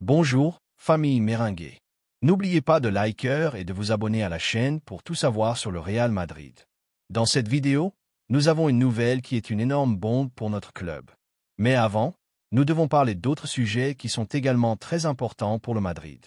Bonjour, famille Merengue. N'oubliez pas de liker et de vous abonner à la chaîne pour tout savoir sur le Real Madrid. Dans cette vidéo, nous avons une nouvelle qui est une énorme bombe pour notre club. Mais avant, nous devons parler d'autres sujets qui sont également très importants pour le Madrid.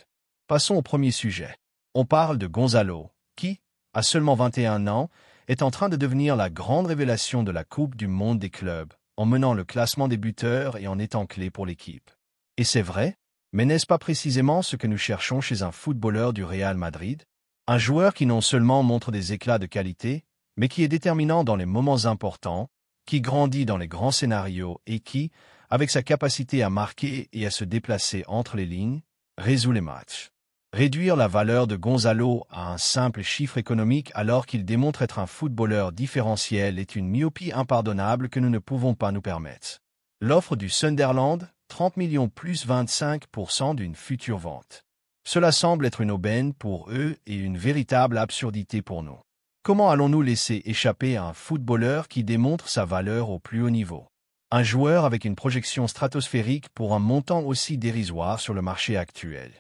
Passons au premier sujet. On parle de Gonzalo, qui, à seulement 21 ans, est en train de devenir la grande révélation de la Coupe du Monde des clubs, en menant le classement des buteurs et en étant clé pour l'équipe. Et c'est vrai, mais n'est-ce pas précisément ce que nous cherchons chez un footballeur du Real Madrid? Un joueur qui non seulement montre des éclats de qualité, mais qui est déterminant dans les moments importants, qui grandit dans les grands scénarios et qui, avec sa capacité à marquer et à se déplacer entre les lignes, résout les matchs. Réduire la valeur de Gonzalo à un simple chiffre économique alors qu'il démontre être un footballeur différentiel est une myopie impardonnable que nous ne pouvons pas nous permettre. L'offre du Sunderland, 30 millions plus 25% d'une future vente. Cela semble être une aubaine pour eux et une véritable absurdité pour nous. Comment allons-nous laisser échapper à un footballeur qui démontre sa valeur au plus haut niveau? Un joueur avec une projection stratosphérique pour un montant aussi dérisoire sur le marché actuel.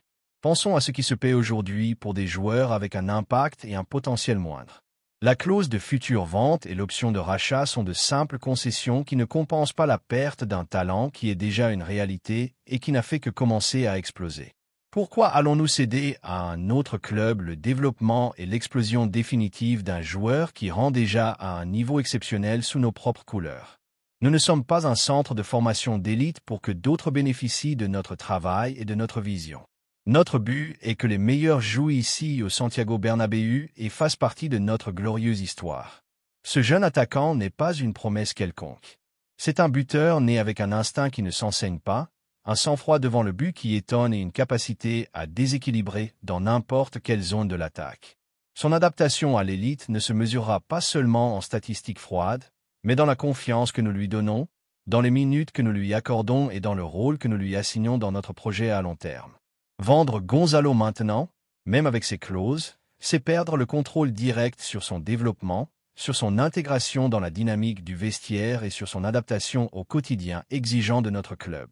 Pensons à ce qui se paie aujourd'hui pour des joueurs avec un impact et un potentiel moindre. La clause de future vente et l'option de rachat sont de simples concessions qui ne compensent pas la perte d'un talent qui est déjà une réalité et qui n'a fait que commencer à exploser. Pourquoi allons-nous céder à un autre club le développement et l'explosion définitive d'un joueur qui rend déjà à un niveau exceptionnel sous nos propres couleurs? Nous ne sommes pas un centre de formation d'élite pour que d'autres bénéficient de notre travail et de notre vision. Notre but est que les meilleurs jouent ici au Santiago Bernabéu et fassent partie de notre glorieuse histoire. Ce jeune attaquant n'est pas une promesse quelconque. C'est un buteur né avec un instinct qui ne s'enseigne pas, un sang-froid devant le but qui étonne et une capacité à déséquilibrer dans n'importe quelle zone de l'attaque. Son adaptation à l'élite ne se mesurera pas seulement en statistiques froides, mais dans la confiance que nous lui donnons, dans les minutes que nous lui accordons et dans le rôle que nous lui assignons dans notre projet à long terme. Vendre Gonzalo maintenant, même avec ses clauses, c'est perdre le contrôle direct sur son développement, sur son intégration dans la dynamique du vestiaire et sur son adaptation au quotidien exigeant de notre club.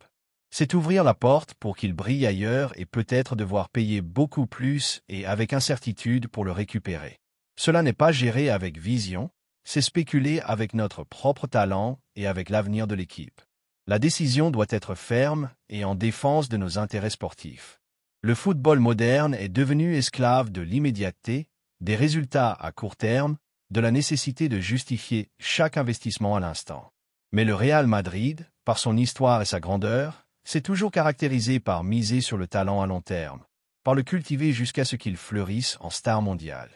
C'est ouvrir la porte pour qu'il brille ailleurs et peut-être devoir payer beaucoup plus et avec incertitude pour le récupérer. Cela n'est pas géré avec vision, c'est spéculer avec notre propre talent et avec l'avenir de l'équipe. La décision doit être ferme et en défense de nos intérêts sportifs. Le football moderne est devenu esclave de l'immédiateté, des résultats à court terme, de la nécessité de justifier chaque investissement à l'instant. Mais le Real Madrid, par son histoire et sa grandeur, s'est toujours caractérisé par miser sur le talent à long terme, par le cultiver jusqu'à ce qu'il fleurisse en star mondiale.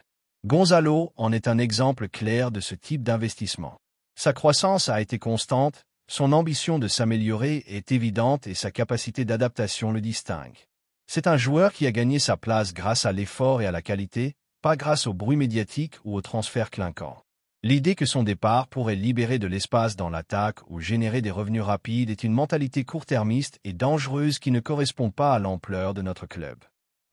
Gonzalo en est un exemple clair de ce type d'investissement. Sa croissance a été constante, son ambition de s'améliorer est évidente et sa capacité d'adaptation le distingue. C'est un joueur qui a gagné sa place grâce à l'effort et à la qualité, pas grâce au bruit médiatique ou au transfert clinquant. L'idée que son départ pourrait libérer de l'espace dans l'attaque ou générer des revenus rapides est une mentalité court-termiste et dangereuse qui ne correspond pas à l'ampleur de notre club.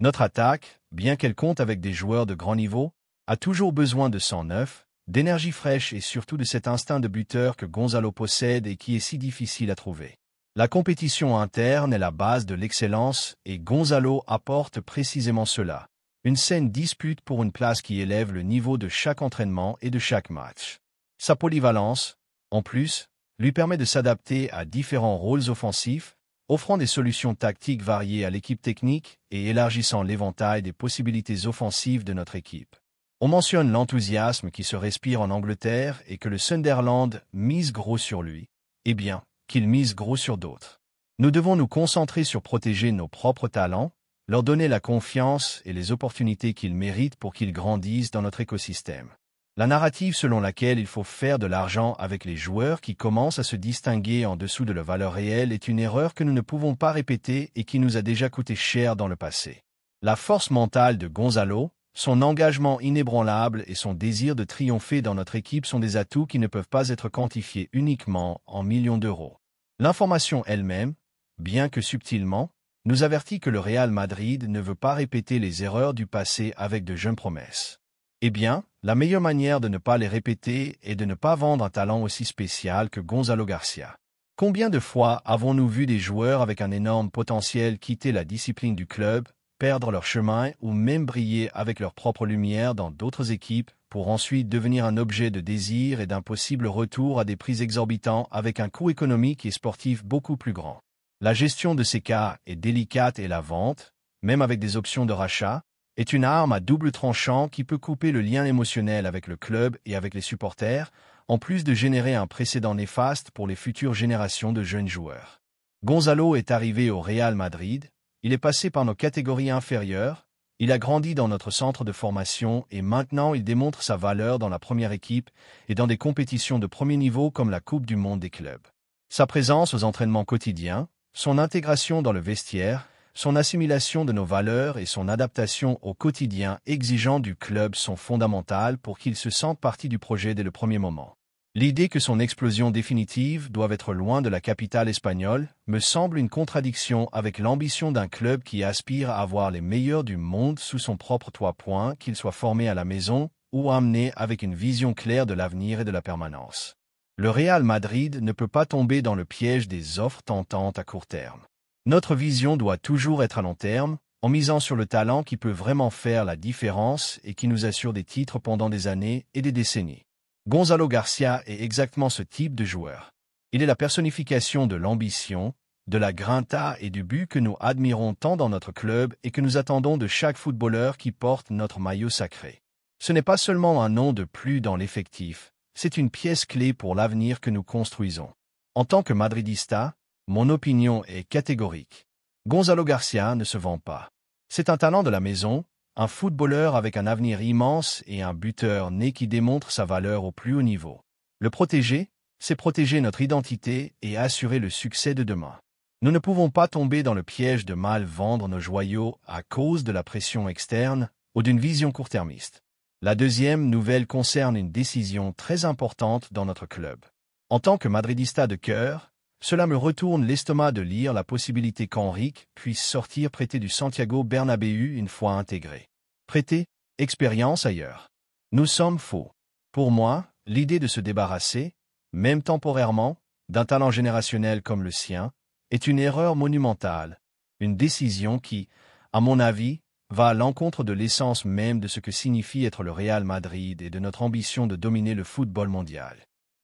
Notre attaque, bien qu'elle compte avec des joueurs de grand niveau, a toujours besoin de sang neuf, d'énergie fraîche et surtout de cet instinct de buteur que Gonzalo possède et qui est si difficile à trouver. La compétition interne est la base de l'excellence et Gonzalo apporte précisément cela. Une saine dispute pour une place qui élève le niveau de chaque entraînement et de chaque match. Sa polyvalence, en plus, lui permet de s'adapter à différents rôles offensifs, offrant des solutions tactiques variées à l'équipe technique et élargissant l'éventail des possibilités offensives de notre équipe. On mentionne l'enthousiasme qui se respire en Angleterre et que le Sunderland mise gros sur lui. Eh bien, qu'il mise gros sur d'autres. Nous devons nous concentrer sur protéger nos propres talents, leur donner la confiance et les opportunités qu'ils méritent pour qu'ils grandissent dans notre écosystème. La narrative selon laquelle il faut faire de l'argent avec les joueurs qui commencent à se distinguer en dessous de leur valeur réelle est une erreur que nous ne pouvons pas répéter et qui nous a déjà coûté cher dans le passé. La force mentale de Gonzalo, son engagement inébranlable et son désir de triompher dans notre équipe sont des atouts qui ne peuvent pas être quantifiés uniquement en millions d'euros. L'information elle-même, bien que subtilement, nous avertit que le Real Madrid ne veut pas répéter les erreurs du passé avec de jeunes promesses. Eh bien, la meilleure manière de ne pas les répéter est de ne pas vendre un talent aussi spécial que Gonzalo Garcia. Combien de fois avons-nous vu des joueurs avec un énorme potentiel quitter la discipline du club, perdre leur chemin ou même briller avec leur propre lumière dans d'autres équipes pour ensuite devenir un objet de désir et d'un possible retour à des prix exorbitants avec un coût économique et sportif beaucoup plus grand? La gestion de ces cas est délicate et la vente, même avec des options de rachat, est une arme à double tranchant qui peut couper le lien émotionnel avec le club et avec les supporters, en plus de générer un précédent néfaste pour les futures générations de jeunes joueurs. Gonzalo est arrivé au Real Madrid, il est passé par nos catégories inférieures, il a grandi dans notre centre de formation et maintenant il démontre sa valeur dans la première équipe et dans des compétitions de premier niveau comme la Coupe du Monde des clubs. Sa présence aux entraînements quotidiens, son intégration dans le vestiaire, son assimilation de nos valeurs et son adaptation au quotidien exigeant du club sont fondamentales pour qu'il se sente partie du projet dès le premier moment. L'idée que son explosion définitive doive être loin de la capitale espagnole me semble une contradiction avec l'ambition d'un club qui aspire à avoir les meilleurs du monde sous son propre toit, qu'il soit formé à la maison ou amené avec une vision claire de l'avenir et de la permanence. Le Real Madrid ne peut pas tomber dans le piège des offres tentantes à court terme. Notre vision doit toujours être à long terme, en misant sur le talent qui peut vraiment faire la différence et qui nous assure des titres pendant des années et des décennies. Gonzalo Garcia est exactement ce type de joueur. Il est la personnification de l'ambition, de la grinta et du but que nous admirons tant dans notre club et que nous attendons de chaque footballeur qui porte notre maillot sacré. Ce n'est pas seulement un nom de plus dans l'effectif, c'est une pièce clé pour l'avenir que nous construisons. En tant que madridista, mon opinion est catégorique. Gonzalo Garcia ne se vend pas. C'est un talent de la maison, un footballeur avec un avenir immense et un buteur né qui démontre sa valeur au plus haut niveau. Le protéger, c'est protéger notre identité et assurer le succès de demain. Nous ne pouvons pas tomber dans le piège de mal vendre nos joyaux à cause de la pression externe ou d'une vision court-termiste. La deuxième nouvelle concerne une décision très importante dans notre club. En tant que madridista de cœur, cela me retourne l'estomac de lire la possibilité qu'Enrique puisse sortir prêté du Santiago Bernabéu une fois intégré. Prêter, expérience ailleurs. Nous sommes faux. Pour moi, l'idée de se débarrasser, même temporairement, d'un talent générationnel comme le sien, est une erreur monumentale, une décision qui, à mon avis, va à l'encontre de l'essence même de ce que signifie être le Real Madrid et de notre ambition de dominer le football mondial.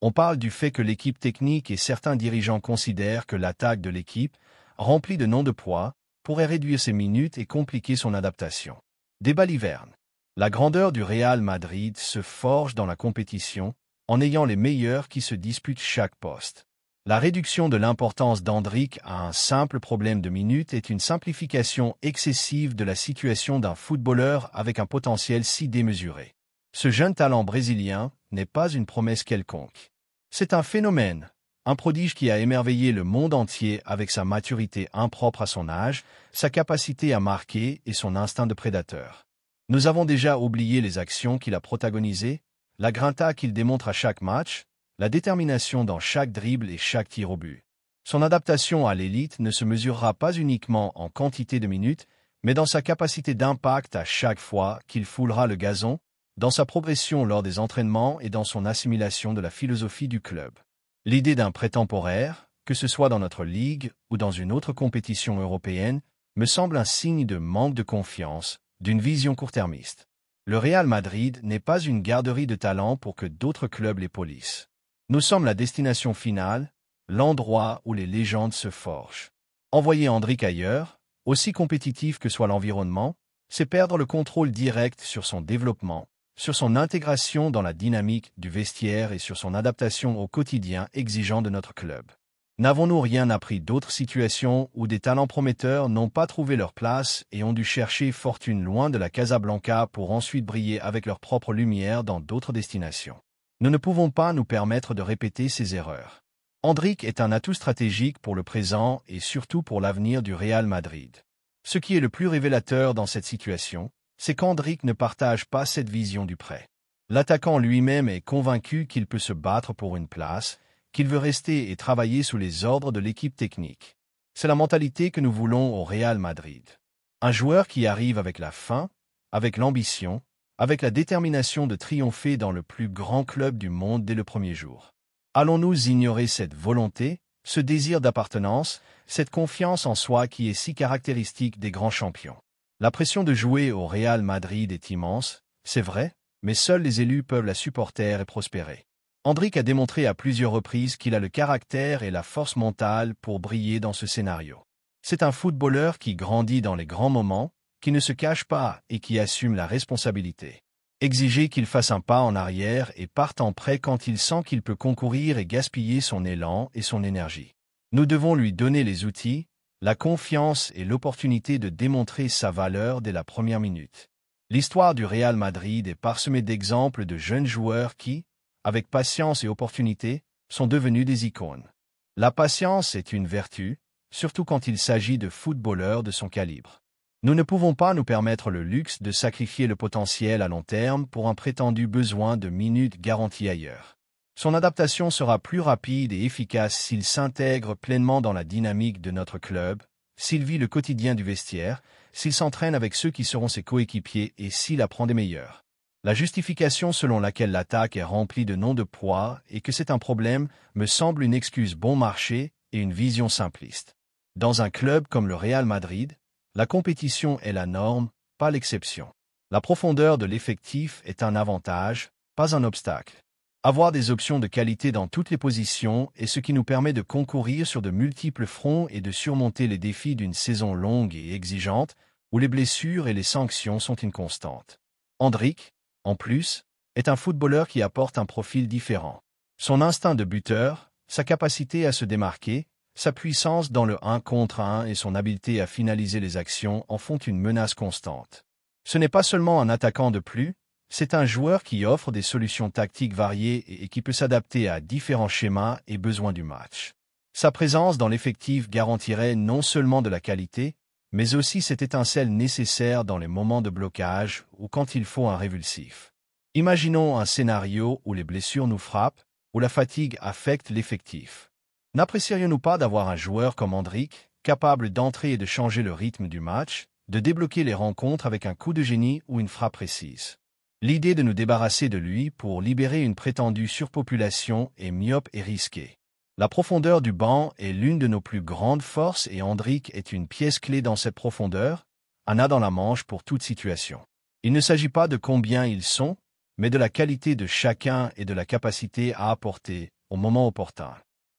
On parle du fait que l'équipe technique et certains dirigeants considèrent que l'attaque de l'équipe, remplie de noms de poids, pourrait réduire ses minutes et compliquer son adaptation. Des balivernes. La grandeur du Real Madrid se forge dans la compétition, en ayant les meilleurs qui se disputent chaque poste. La réduction de l'importance d'Endrick à un simple problème de minutes est une simplification excessive de la situation d'un footballeur avec un potentiel si démesuré. Ce jeune talent brésilien n'est pas une promesse quelconque. C'est un phénomène, un prodige qui a émerveillé le monde entier avec sa maturité impropre à son âge, sa capacité à marquer et son instinct de prédateur. Nous avons déjà oublié les actions qu'il a protagonisées, la grinta qu'il démontre à chaque match, la détermination dans chaque dribble et chaque tir au but. Son adaptation à l'élite ne se mesurera pas uniquement en quantité de minutes, mais dans sa capacité d'impact à chaque fois qu'il foulera le gazon, dans sa progression lors des entraînements et dans son assimilation de la philosophie du club. L'idée d'un prêt temporaire, que ce soit dans notre ligue ou dans une autre compétition européenne, me semble un signe de manque de confiance, d'une vision court-termiste. Le Real Madrid n'est pas une garderie de talent pour que d'autres clubs les polissent. Nous sommes la destination finale, l'endroit où les légendes se forgent. Envoyer Endrick ailleurs, aussi compétitif que soit l'environnement, c'est perdre le contrôle direct sur son développement, sur son intégration dans la dynamique du vestiaire et sur son adaptation au quotidien exigeant de notre club. N'avons-nous rien appris d'autres situations où des talents prometteurs n'ont pas trouvé leur place et ont dû chercher fortune loin de la Casablanca pour ensuite briller avec leur propre lumière dans d'autres destinations? Nous ne pouvons pas nous permettre de répéter ces erreurs. Endrick est un atout stratégique pour le présent et surtout pour l'avenir du Real Madrid. Ce qui est le plus révélateur dans cette situation, c'est qu'Endrick ne partage pas cette vision du prêt. L'attaquant lui-même est convaincu qu'il peut se battre pour une place, qu'il veut rester et travailler sous les ordres de l'équipe technique. C'est la mentalité que nous voulons au Real Madrid. Un joueur qui arrive avec la faim, avec l'ambition, avec la détermination de triompher dans le plus grand club du monde dès le premier jour. Allons-nous ignorer cette volonté, ce désir d'appartenance, cette confiance en soi qui est si caractéristique des grands champions. La pression de jouer au Real Madrid est immense, c'est vrai, mais seuls les élus peuvent la supporter et prospérer. Endrick a démontré à plusieurs reprises qu'il a le caractère et la force mentale pour briller dans ce scénario. C'est un footballeur qui grandit dans les grands moments, qui ne se cache pas et qui assume la responsabilité. Exiger qu'il fasse un pas en arrière et parte en prêt quand il sent qu'il peut concourir et gaspiller son élan et son énergie. Nous devons lui donner les outils, la confiance et l'opportunité de démontrer sa valeur dès la première minute. L'histoire du Real Madrid est parsemée d'exemples de jeunes joueurs qui, avec patience et opportunité, sont devenus des icônes. La patience est une vertu, surtout quand il s'agit de footballeurs de son calibre. Nous ne pouvons pas nous permettre le luxe de sacrifier le potentiel à long terme pour un prétendu besoin de minutes garanties ailleurs. Son adaptation sera plus rapide et efficace s'il s'intègre pleinement dans la dynamique de notre club, s'il vit le quotidien du vestiaire, s'il s'entraîne avec ceux qui seront ses coéquipiers et s'il apprend des meilleurs. La justification selon laquelle l'attaque est remplie de noms de poids et que c'est un problème me semble une excuse bon marché et une vision simpliste. Dans un club comme le Real Madrid, la compétition est la norme, pas l'exception. La profondeur de l'effectif est un avantage, pas un obstacle. Avoir des options de qualité dans toutes les positions est ce qui nous permet de concourir sur de multiples fronts et de surmonter les défis d'une saison longue et exigeante, où les blessures et les sanctions sont une constante. Endrick, en plus, est un footballeur qui apporte un profil différent. Son instinct de buteur, sa capacité à se démarquer, sa puissance dans le 1 contre 1 et son habileté à finaliser les actions en font une menace constante. Ce n'est pas seulement un attaquant de plus, c'est un joueur qui offre des solutions tactiques variées et qui peut s'adapter à différents schémas et besoins du match. Sa présence dans l'effectif garantirait non seulement de la qualité, mais aussi cette étincelle nécessaire dans les moments de blocage ou quand il faut un révulsif. Imaginons un scénario où les blessures nous frappent, où la fatigue affecte l'effectif. N'apprécierions-nous pas d'avoir un joueur comme Endrick, capable d'entrer et de changer le rythme du match, de débloquer les rencontres avec un coup de génie ou une frappe précise? L'idée de nous débarrasser de lui pour libérer une prétendue surpopulation est myope et risquée. La profondeur du banc est l'une de nos plus grandes forces et Endrick est une pièce clé dans cette profondeur, un as dans la manche pour toute situation. Il ne s'agit pas de combien ils sont, mais de la qualité de chacun et de la capacité à apporter, au moment opportun.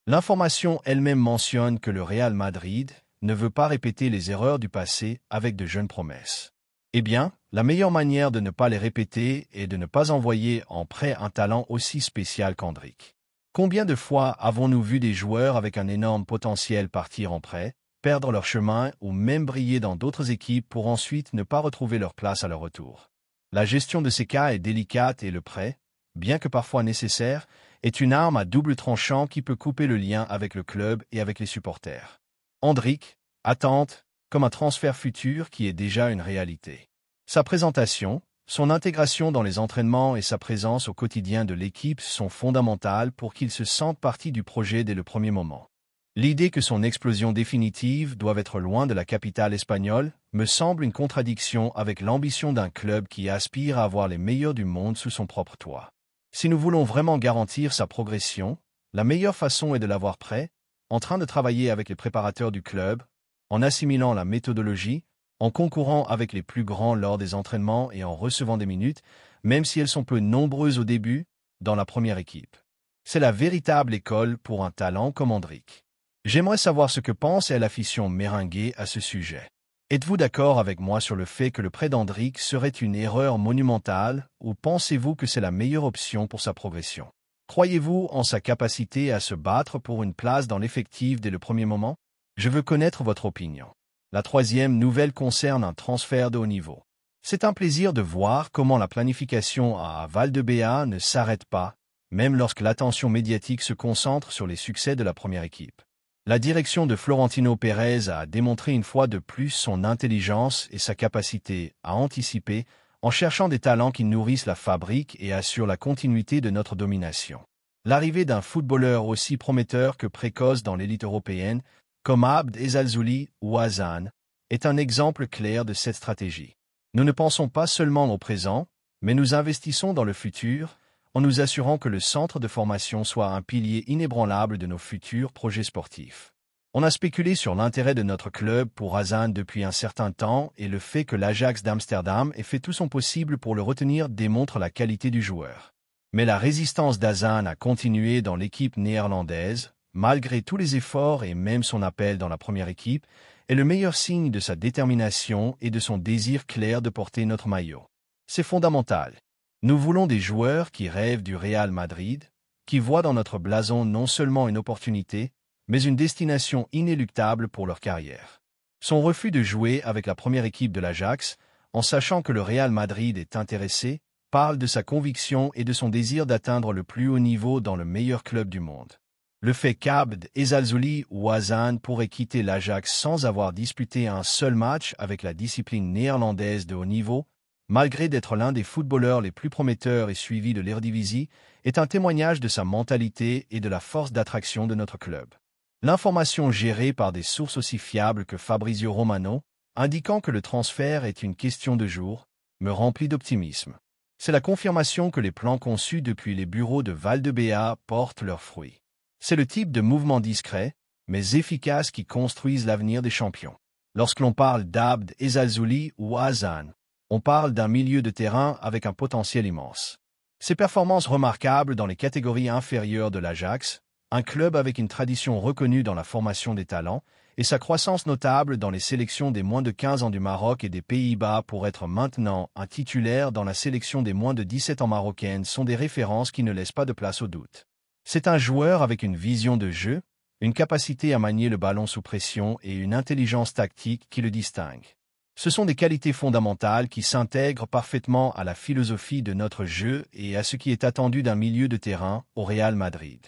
L'information elle-même mentionne que le Real Madrid ne veut pas répéter les erreurs du passé avec de jeunes promesses. Eh bien, la meilleure manière de ne pas les répéter est de ne pas envoyer en prêt un talent aussi spécial qu'Endrick. Combien de fois avons-nous vu des joueurs avec un énorme potentiel partir en prêt, perdre leur chemin ou même briller dans d'autres équipes pour ensuite ne pas retrouver leur place à leur retour? La gestion de ces cas est délicate et le prêt, bien que parfois nécessaire, est une arme à double tranchant qui peut couper le lien avec le club et avec les supporters. Endrick, attente, comme un transfert futur qui est déjà une réalité. Sa présentation, son intégration dans les entraînements et sa présence au quotidien de l'équipe sont fondamentales pour qu'il se sente partie du projet dès le premier moment. L'idée que son explosion définitive doive être loin de la capitale espagnole me semble une contradiction avec l'ambition d'un club qui aspire à avoir les meilleurs du monde sous son propre toit. Si nous voulons vraiment garantir sa progression, la meilleure façon est de l'avoir prêt, en train de travailler avec les préparateurs du club, en assimilant la méthodologie, en concourant avec les plus grands lors des entraînements et en recevant des minutes, même si elles sont peu nombreuses au début, dans la première équipe. C'est la véritable école pour un talent comme Endrick. J'aimerais savoir ce que pense El Afición Merengue à ce sujet. Êtes-vous d'accord avec moi sur le fait que le prêt d'Endrick serait une erreur monumentale ou pensez-vous que c'est la meilleure option pour sa progression? Croyez-vous en sa capacité à se battre pour une place dans l'effectif dès le premier moment? Je veux connaître votre opinion. La troisième nouvelle concerne un transfert de haut niveau. C'est un plaisir de voir comment la planification à Valdebea ne s'arrête pas, même lorsque l'attention médiatique se concentre sur les succès de la première équipe. La direction de Florentino Pérez a démontré une fois de plus son intelligence et sa capacité à anticiper en cherchant des talents qui nourrissent la fabrique et assurent la continuité de notre domination. L'arrivée d'un footballeur aussi prometteur que précoce dans l'élite européenne, comme Abd Ezzalzouli ou Hazan, est un exemple clair de cette stratégie. Nous ne pensons pas seulement au présent, mais nous investissons dans le futur, en nous assurant que le centre de formation soit un pilier inébranlable de nos futurs projets sportifs. On a spéculé sur l'intérêt de notre club pour Hazan depuis un certain temps et le fait que l'Ajax d'Amsterdam ait fait tout son possible pour le retenir démontre la qualité du joueur. Mais la résistance d'Hazan à continuer dans l'équipe néerlandaise, malgré tous les efforts et même son appel dans la première équipe, est le meilleur signe de sa détermination et de son désir clair de porter notre maillot. C'est fondamental. Nous voulons des joueurs qui rêvent du Real Madrid, qui voient dans notre blason non seulement une opportunité, mais une destination inéluctable pour leur carrière. Son refus de jouer avec la première équipe de l'Ajax, en sachant que le Real Madrid est intéressé, parle de sa conviction et de son désir d'atteindre le plus haut niveau dans le meilleur club du monde. Le fait qu'Abd Ezzalzouli ou Hazan pourrait quitter l'Ajax sans avoir disputé un seul match avec la discipline néerlandaise de haut niveau, malgré d'être l'un des footballeurs les plus prometteurs et suivis de l'Eredivisie, est un témoignage de sa mentalité et de la force d'attraction de notre club. L'information gérée par des sources aussi fiables que Fabrizio Romano, indiquant que le transfert est une question de jours, me remplit d'optimisme. C'est la confirmation que les plans conçus depuis les bureaux de Valdebea portent leurs fruits. C'est le type de mouvement discret, mais efficace qui construisent l'avenir des champions. Lorsque l'on parle d'Abd Ezzalzouli ou Hazan, on parle d'un milieu de terrain avec un potentiel immense. Ses performances remarquables dans les catégories inférieures de l'Ajax, un club avec une tradition reconnue dans la formation des talents, et sa croissance notable dans les sélections des moins de 15 ans du Maroc et des Pays-Bas pour être maintenant un titulaire dans la sélection des moins de 17 ans marocaine sont des références qui ne laissent pas de place au doute. C'est un joueur avec une vision de jeu, une capacité à manier le ballon sous pression et une intelligence tactique qui le distinguent. Ce sont des qualités fondamentales qui s'intègrent parfaitement à la philosophie de notre jeu et à ce qui est attendu d'un milieu de terrain au Real Madrid.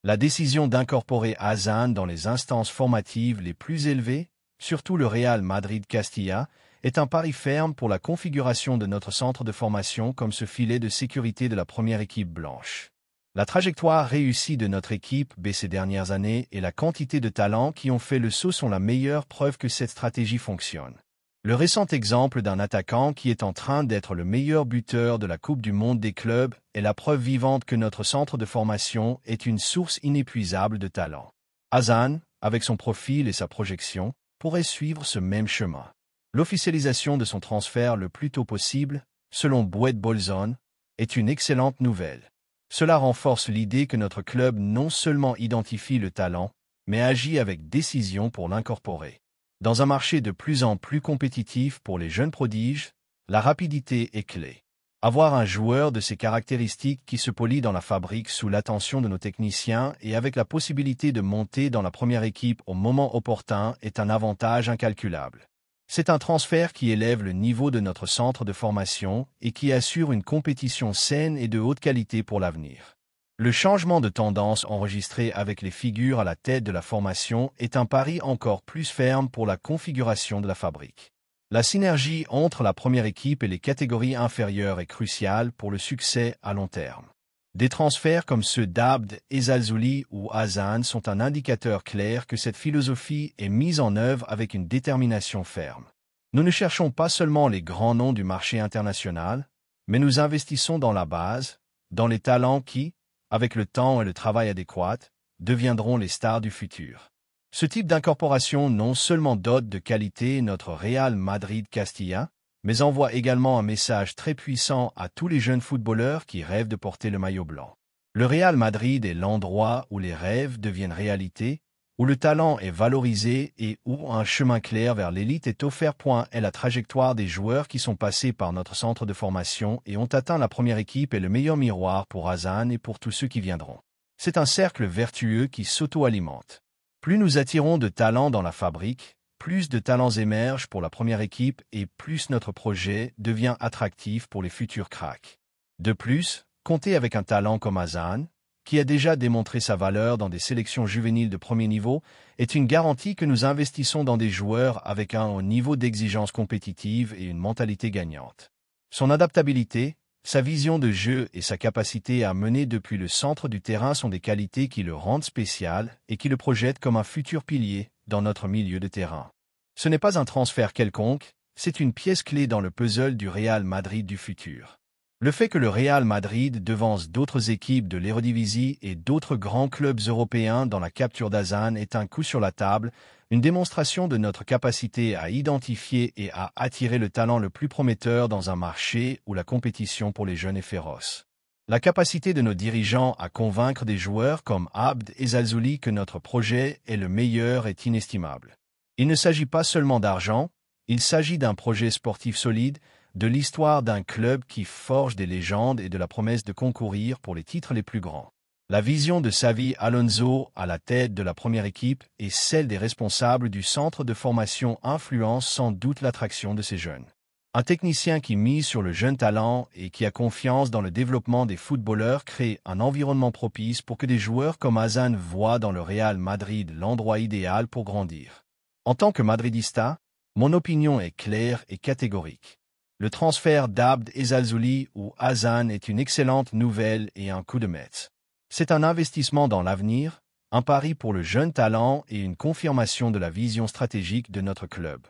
La décision d'incorporer Hazan dans les instances formatives les plus élevées, surtout le Real Madrid Castilla, est un pari ferme pour la configuration de notre centre de formation comme ce filet de sécurité de la première équipe blanche. La trajectoire réussie de notre équipe ces dernières années et la quantité de talents qui ont fait le saut sont la meilleure preuve que cette stratégie fonctionne. Le récent exemple d'un attaquant qui est en train d'être le meilleur buteur de la Coupe du Monde des clubs est la preuve vivante que notre centre de formation est une source inépuisable de talent. Hazan, avec son profil et sa projection, pourrait suivre ce même chemin. L'officialisation de son transfert le plus tôt possible, selon Boed Bolzon, est une excellente nouvelle. Cela renforce l'idée que notre club non seulement identifie le talent, mais agit avec décision pour l'incorporer. Dans un marché de plus en plus compétitif pour les jeunes prodiges, la rapidité est clé. Avoir un joueur de ces caractéristiques qui se polie dans la fabrique sous l'attention de nos techniciens et avec la possibilité de monter dans la première équipe au moment opportun est un avantage incalculable. C'est un transfert qui élève le niveau de notre centre de formation et qui assure une compétition saine et de haute qualité pour l'avenir. Le changement de tendance enregistré avec les figures à la tête de la formation est un pari encore plus ferme pour la configuration de la fabrique. La synergie entre la première équipe et les catégories inférieures est cruciale pour le succès à long terme. Des transferts comme ceux d'Abd Ezzalzouli ou Hazan sont un indicateur clair que cette philosophie est mise en œuvre avec une détermination ferme. Nous ne cherchons pas seulement les grands noms du marché international, mais nous investissons dans la base, dans les talents qui, avec le temps et le travail adéquat, deviendront les stars du futur. Ce type d'incorporation non seulement dote de qualité notre Real Madrid Castilla, mais envoie également un message très puissant à tous les jeunes footballeurs qui rêvent de porter le maillot blanc. Le Real Madrid est l'endroit où les rêves deviennent réalité, où le talent est valorisé et où un chemin clair vers l'élite est offert. Est la trajectoire des joueurs qui sont passés par notre centre de formation et ont atteint la première équipe est le meilleur miroir pour Hazan et pour tous ceux qui viendront. C'est un cercle vertueux qui s'auto-alimente. Plus nous attirons de talents dans la fabrique, plus de talents émergent pour la première équipe et plus notre projet devient attractif pour les futurs cracks. De plus, compter avec un talent comme Hazan, qui a déjà démontré sa valeur dans des sélections juvéniles de premier niveau, est une garantie que nous investissons dans des joueurs avec un haut niveau d'exigence compétitive et une mentalité gagnante. Son adaptabilité, sa vision de jeu et sa capacité à mener depuis le centre du terrain sont des qualités qui le rendent spécial et qui le projettent comme un futur pilier dans notre milieu de terrain. Ce n'est pas un transfert quelconque, c'est une pièce clé dans le puzzle du Real Madrid du futur. Le fait que le Real Madrid devance d'autres équipes de l'Eredivisie et d'autres grands clubs européens dans la capture d'Hazan est un coup sur la table, une démonstration de notre capacité à identifier et à attirer le talent le plus prometteur dans un marché où la compétition pour les jeunes est féroce. La capacité de nos dirigeants à convaincre des joueurs comme Abd Ezzalzouli que notre projet est le meilleur est inestimable. Il ne s'agit pas seulement d'argent, il s'agit d'un projet sportif solide, de l'histoire d'un club qui forge des légendes et de la promesse de concourir pour les titres les plus grands. La vision de Xavi Alonso à la tête de la première équipe et celle des responsables du centre de formation influencent sans doute l'attraction de ces jeunes. Un technicien qui mise sur le jeune talent et qui a confiance dans le développement des footballeurs crée un environnement propice pour que des joueurs comme Hazan voient dans le Real Madrid l'endroit idéal pour grandir. En tant que madridista, mon opinion est claire et catégorique. Le transfert d'Abd Ezzalzouli ou Hazan est une excellente nouvelle et un coup de maître. C'est un investissement dans l'avenir, un pari pour le jeune talent et une confirmation de la vision stratégique de notre club.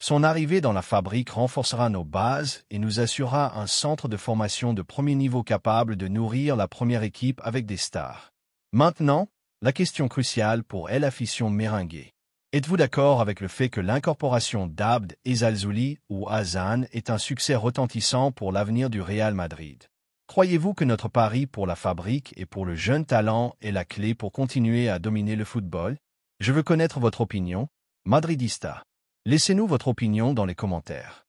Son arrivée dans la fabrique renforcera nos bases et nous assurera un centre de formation de premier niveau capable de nourrir la première équipe avec des stars. Maintenant, la question cruciale pour El Afición Merengue. Êtes-vous d'accord avec le fait que l'incorporation d'Abd Ezzalzouli ou Hazan est un succès retentissant pour l'avenir du Real Madrid? Croyez-vous que notre pari pour la fabrique et pour le jeune talent est la clé pour continuer à dominer le football? Je veux connaître votre opinion, madridista. Laissez-nous votre opinion dans les commentaires.